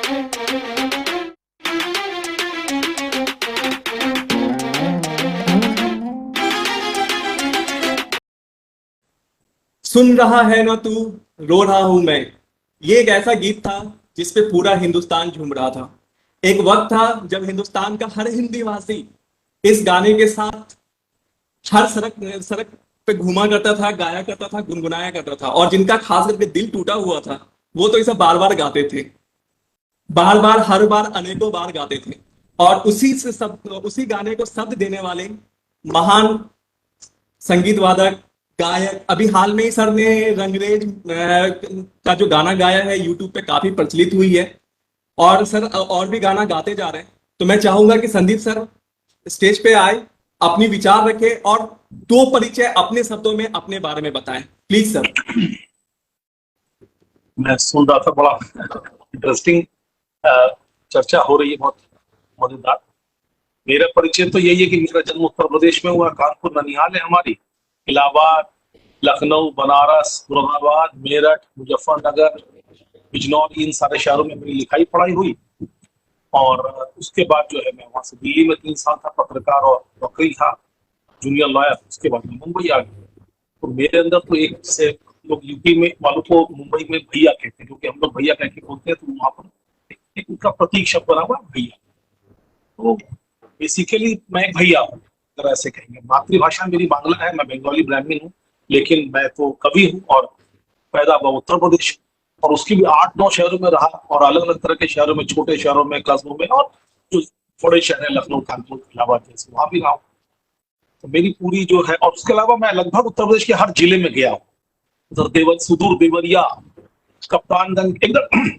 सुन रहा है ना तू, रो रहा हूं मैं। ये एक ऐसा गीत था जिस पे पूरा हिंदुस्तान झूम रहा था। एक वक्त था जब हिंदुस्तान का हर हिंदी भाषी इस गाने के साथ हर सड़क सड़क पे घूमा करता था, गाया करता था, गुनगुनाया करता था। और जिनका खास करके दिल टूटा हुआ था वो तो इसे बार बार गाते थे, बार बार, हर बार, अनेकों बार गाते थे। और उसी गाने को शब्द देने वाले महान संगीत वादक, गायक, अभी हाल में ही सर ने रंगरेज का जो गाना गाया है यूट्यूब पे काफी प्रचलित हुई है। और सर और भी गाना गाते जा रहे हैं। तो मैं चाहूंगा कि संदीप सर स्टेज पे आए, अपनी विचार रखें और दो परिचय अपने शब्दों में अपने बारे में बताएं, प्लीज सर। मैं सुन रहा था, बड़ा इंटरेस्टिंग चर्चा हो रही है, बहुत मजेदार। मेरा परिचय तो यही है कि मेरा जन्म उत्तर प्रदेश में हुआ, कानपुर ननिहाल है हमारी। इलाहाबाद, लखनऊ, बनारस, मुरादाबाद, मेरठ, मुजफ्फरनगर, बिजनौर, इन सारे शहरों में मेरी लिखाई पढ़ाई हुई। और उसके बाद जो है मैं वहां से दिल्ली में 3 साल था, पत्रकार और वकील था, जूनियर लॉयर। उसके बाद मैं मुंबई आ गया। तो मेरे अंदर तो एक से लोग यूपी में वालों को मुंबई में भैया कहते हैं, क्योंकि हम लोग भैया कह के बोलते हैं, तो वहां पर एक उनका प्रतीक शब्द बना हुआ है भैया। तो बेसिकली मैं एक भैया हूँ, अगर ऐसे कहेंगे। मातृभाषा मेरी बांग्ला है, मैं बंगाली ब्राह्मण हूँ, लेकिन मैं तो कवि हूँ और पैदा हुआ उत्तर प्रदेश। और उसकी भी 8-9 शहरों में रहा, और अलग अलग तरह के शहरों में, छोटे शहरों में, कस्बों में, और जो बड़े शहर है लखनऊ, कानपुर, इलाहाबाद जैसे, वहां भी रहा हूँ। तो मेरी पूरी जो है, और उसके अलावा मैं लगभग उत्तर प्रदेश के हर जिले में गया हूँ। उधर सुदूर देवरिया, कप्तानगंज, एकदम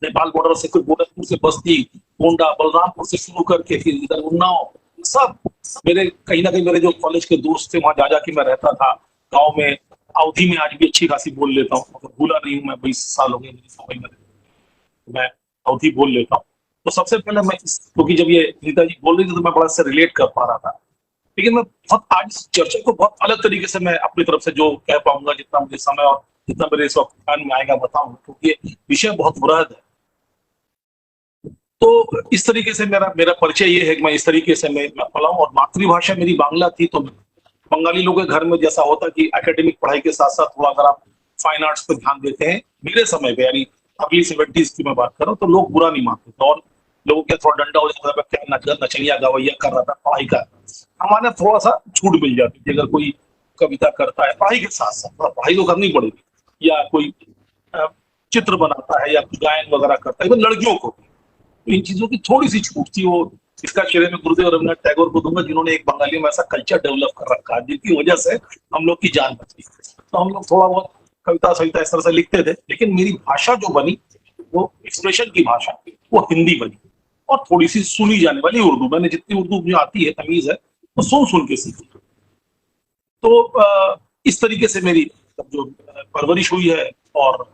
नेपाल बॉर्डर से, फिर गोरखपुर से बस्ती, गोंडा, बलरामपुर से शुरू करके फिर इधर उन्नाव, सब मेरे कहीं ना कहीं मेरे जो कॉलेज के दोस्त थे, वहां जा जाके मैं रहता था। गांव में अवधि में आज भी अच्छी खासी बोल लेता हूँ, मतलब भूला नहीं हूँ मैं। 20 साल हो गए मुझे मुंबई में, तो मैं अवधि बोल लेता हूँ। तो सबसे पहले मैं, क्योंकि जब ये नीता जी बोल रही थी तो मैं बड़ा से रिलेट कर पा रहा था। लेकिन मैं बहुत आज इस चर्चा को बहुत अलग तरीके से मैं अपनी तरफ से जो कह पाऊंगा, जितना मुझे समय और जितना मेरे इस वक्त ध्यान में आएगा बताऊंगा, क्योंकि ये विषय बहुत वृहद है। तो इस तरीके से मेरा मेरा परिचय ये है कि मैं इस तरीके से मैं पढ़ा हूं। और मातृभाषा मेरी बांग्ला थी, तो बंगाली लोगों के घर में जैसा होता कि एकेडमिक पढ़ाई के साथ साथ थोड़ा अगर आप फाइन आर्ट्स पर ध्यान देते हैं, मेरे समय पे यानी अर्ली 70s की मैं बात कर रहा हूँ, तो लोग बुरा नहीं मानते थे। और लोगों के थोड़ा डंडा हो जाता था, क्या नचनिया गवैया कर रहा था पढ़ाई का। हमारे थोड़ा सा छूट मिल जाती थी, अगर कोई कविता करता है पढ़ाई के साथ साथ, पढ़ाई तो करनी पड़ेगी, या कोई चित्र बनाता है या कुछ गायन वगैरह करता है, इवन लड़कियों को। तो इन चीजों की थोड़ी सी छूट थी। वो इसका श्रेय मैं गुरुदेव रविन्द्रनाथ टैगोर को दूंगा, जिन्होंने एक बंगाली में ऐसा कल्चर डेवलप कर रखा है जिनकी वजह से हम लोग की जान बची। तो हम लोग थोड़ा बहुत कविता सविता इस तरह से लिखते थे, लेकिन मेरी भाषा जो बनी, वो एक्सप्रेशन की भाषा, वो हिंदी बनी। और थोड़ी सी सुनी जाने वाली उर्दू, मैंने जितनी उर्दू मुझे आती है, तमीज है, वो सुन सुन के सीखी। तो इस तरीके से मेरी जो परवरिश हुई है, और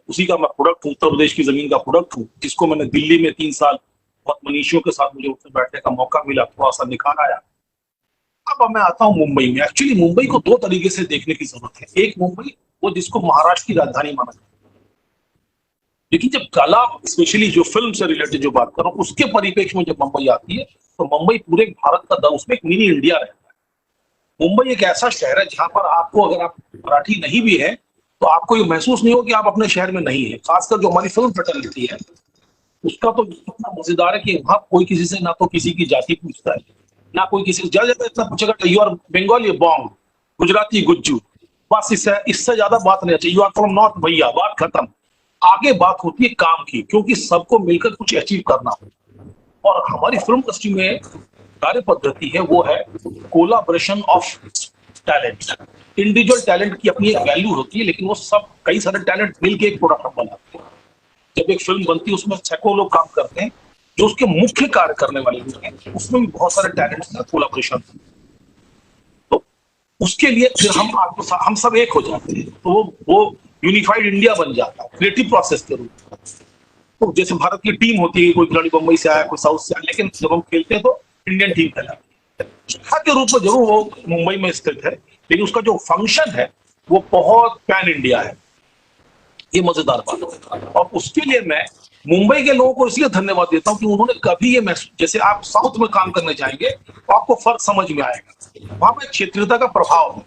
उसी का मैं प्रोडक्ट हूँ, उत्तर प्रदेश की जमीन का प्रोडक्ट हूँ, जिसको मैंने दिल्ली में 3 साल बहुत मनीषियों के साथ मुझे उठने बैठने का मौका मिला, थोड़ा सा निखार आया। अब मैं आता हूँ मुंबई में। एक्चुअली मुंबई को दो तरीके से देखने की जरूरत है। एक मुंबई, वो जिसको महाराष्ट्र की राजधानी माना जाता है, लेकिन जब कला, स्पेशली जो फिल्म से रिलेटेड जो बात कर रहा हूँ, उसके परिप्रेक्ष्य में जब मुंबई आती है, तो मुंबई पूरे भारत का उसमें एक मिनी इंडिया रहता है। मुंबई एक ऐसा शहर है जहां पर आपको, अगर आप मराठी नहीं भी है, तो आपको ये महसूस नहीं हो कि आप अपने शहर में नहीं है। खासकर जो हमारी फिल्म फैटर्निटी है, उसका तो इतना मजेदार है कि वहां कोई किसी से ना तो किसी की जाति पूछता है, ना कोई किसी से इतना पूछेगा you are Bengali Bong, Gujarati Gujju, बस इससे ज्यादा बात नहीं चाहिए। यू आर फ्रॉम नॉर्थ, भैया बात खत्म। आगे बात होती है काम की, क्योंकि सबको मिलकर कुछ अचीव करना हो। और हमारी फिल्म इंडस्ट्री में कार्य पद्धति है, वो है collaboration of talent. Individual talent की अपनी एक वैल्यू होती है, लेकिन वो सब कई सारे टैलेंट मिलके एक प्रोडक्ट बनाते हैं। जब एक फिल्म बनती है, उसमें सैकड़ों लोग काम करते हैं, जो उसके मुख्य कार्य करने वाले लोग हैं, उसमें भी बहुत सारे टैलेंट्स का कोलाबोरेशन। तो उसके लिए फिर हम सब एक हो जाते हैं, तो वो यूनिफाइड इंडिया बन जाता है क्रिएटिव प्रोसेस के रूप में। तो जैसे भारत की टीम होती है, कोई खिलाड़ी बम्बई से आया, कोई साउथ से आया, लेकिन जब हम खेलते हैं तो इंडियन टीम कहलाती है। शाखा के रूप में जरूर वो मुंबई में स्थित है, लेकिन उसका जो फंक्शन है वो बहुत पैन इंडिया है। ये मजेदार बात है। और उसके लिए मैं मुंबई के लोगों को इसलिए धन्यवाद देता हूं कि उन्होंने कभी ये महसूस, जैसे आप साउथ में काम करने जाएंगे तो आपको फर्क समझ में आएगा, वहां पर क्षेत्रीयता का प्रभाव है।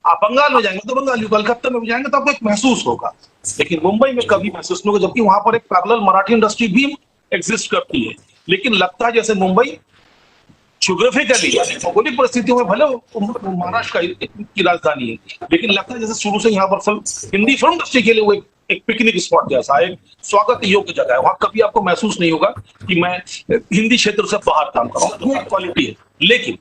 आप बंगाल में जाएंगे तो बंगाली, कलकत्ता में भी जाएंगे तो आपको एक महसूस होगा, लेकिन मुंबई में कभी महसूस नहीं होगा, जबकि वहां पर एक पैरेलल मराठी इंडस्ट्री भी एग्जिस्ट करती है। लेकिन लगता है जैसे मुंबई ज्योग्राफिकली यानी भौगोलिक परिस्थितियों में भले वो महाराष्ट्र की राजधानी है, लेकिन लगता है जैसे शुरू से यहाँ पर हिंदी फिल्म इंडस्ट्री के लिए वो एक पिकनिक स्पॉट जैसा, एक स्वागत योग्य जगह है। वहां कभी आपको महसूस नहीं होगा कि मैं हिंदी क्षेत्र से बाहर काम कर रहा हूँ, क्वालिटी है। लेकिन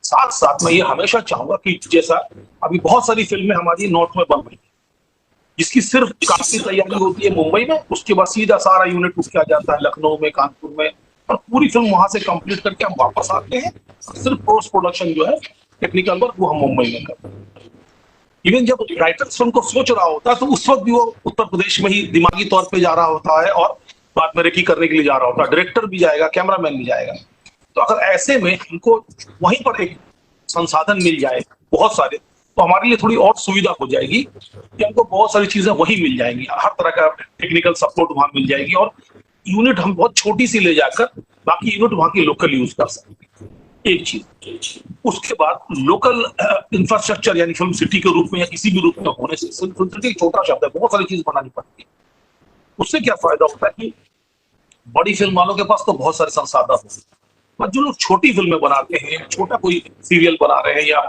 साथ साथ मैं ये हमेशा चाहूंगा कि जैसा अभी बहुत सारी फिल्में हमारी नॉर्थ में बन रही है, जिसकी सिर्फ काम की तैयारी होती है मुंबई में, उसके बाद सीधा सारा यूनिट उठ के आ जाता है लखनऊ में, कानपुर में, और पूरी फिल्म वहां से कंप्लीट करके हम वापस आते हैं। सिर्फ पोस्ट प्रोडक्शन जो है, टेक्निकल वर्क, वो हम मुंबई में करते हैं। इवन जब राइटर फिल्म को सोच रहा होता है तो उस वक्त भी वो उत्तर प्रदेश में ही दिमागी तौर पे जा रहा होता है और बाद में रेकी करने के लिए जा रहा होता है। डायरेक्टर भी जाएगा, कैमरामैन भी जाएगा। तो अगर ऐसे में हमको वहीं पर एक संसाधन मिल जाए बहुत सारे, तो हमारे लिए थोड़ी और सुविधा हो जाएगी कि हमको बहुत सारी चीजें वहीं मिल जाएंगी, हर तरह का टेक्निकल सपोर्ट वहां मिल जाएगी, और यूनिट हम बहुत छोटी सी ले जाकर बाकी यूनिट वहां की लोकल यूज कर सकते हैं। एक चीज। उसके बाद लोकल इंफ्रास्ट्रक्चर यानी फिल्म सिटी के रूप में या किसी भी रूप में होने से, फिल्म सिटी एक छोटा शब्द है, बहुत सारी चीज बनानी पड़ती है। उससे क्या फायदा होता है कि बड़ी फिल्म वालों के पास तो बहुत सारे संसाधन होते हैं, पर जो लोग छोटी फिल्में बनाते हैं, छोटा कोई सीरियल बना रहे हैं या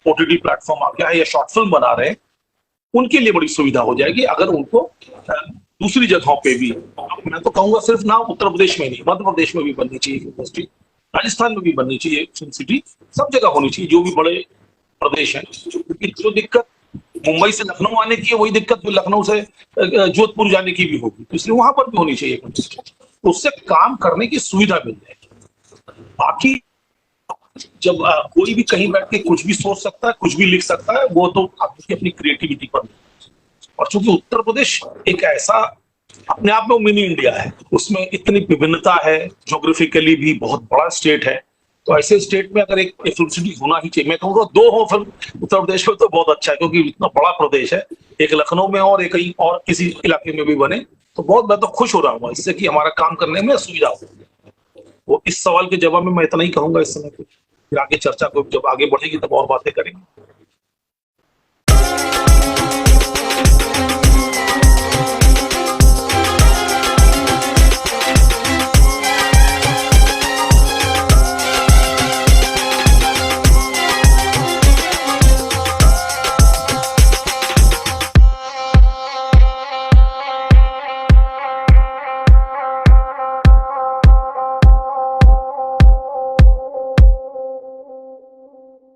ओटीटी प्लेटफॉर्म आ गया है या शॉर्ट फिल्म बना रहे हैं, उनके लिए बड़ी सुविधा हो जाएगी अगर उनको दूसरी जगहों पे भी, मैं तो कहूंगा सिर्फ ना उत्तर प्रदेश में नहीं, मध्य प्रदेश में भी बननी चाहिए इंडस्ट्री, राजस्थान में भी बननी चाहिए फिल्म सिटी, सब जगह होनी चाहिए जो भी बड़े प्रदेश हैं। क्योंकि जो दिक्कत मुंबई से लखनऊ आने की है, वही दिक्कत जो लखनऊ से जोधपुर जाने की भी होगी, तो इसलिए वहां पर भी होनी चाहिए इंडस्ट्री, उससे काम करने की सुविधा मिल जाएगी। बाकी जब कोई भी कहीं बैठ के कुछ भी सोच सकता है, कुछ भी लिख सकता है, वो तो आपकी अपनी क्रिएटिविटी पर। और चूंकि उत्तर प्रदेश एक ऐसा अपने आप में मिनी इंडिया है, उसमें इतनी विभिन्नता है, ज्योग्राफिकली भी बहुत बड़ा स्टेट है, तो ऐसे स्टेट में अगर एक फिल्म सिटी होना ही चाहिए। मैं कहूँगा 2 हो फिल्म उत्तर प्रदेश में तो बहुत अच्छा है, क्योंकि इतना बड़ा प्रदेश है, एक लखनऊ में और एक कहीं और किसी इलाके में भी बने तो बहुत, मैं तो खुश हो रहा हूँ इससे कि हमारा काम करने में सुविधा हो। वो इस सवाल के जवाब में मैं इतना ही कहूंगा इस समय, फिर आगे चर्चा को जब आगे बढ़ेगी तब और बातें करेंगे।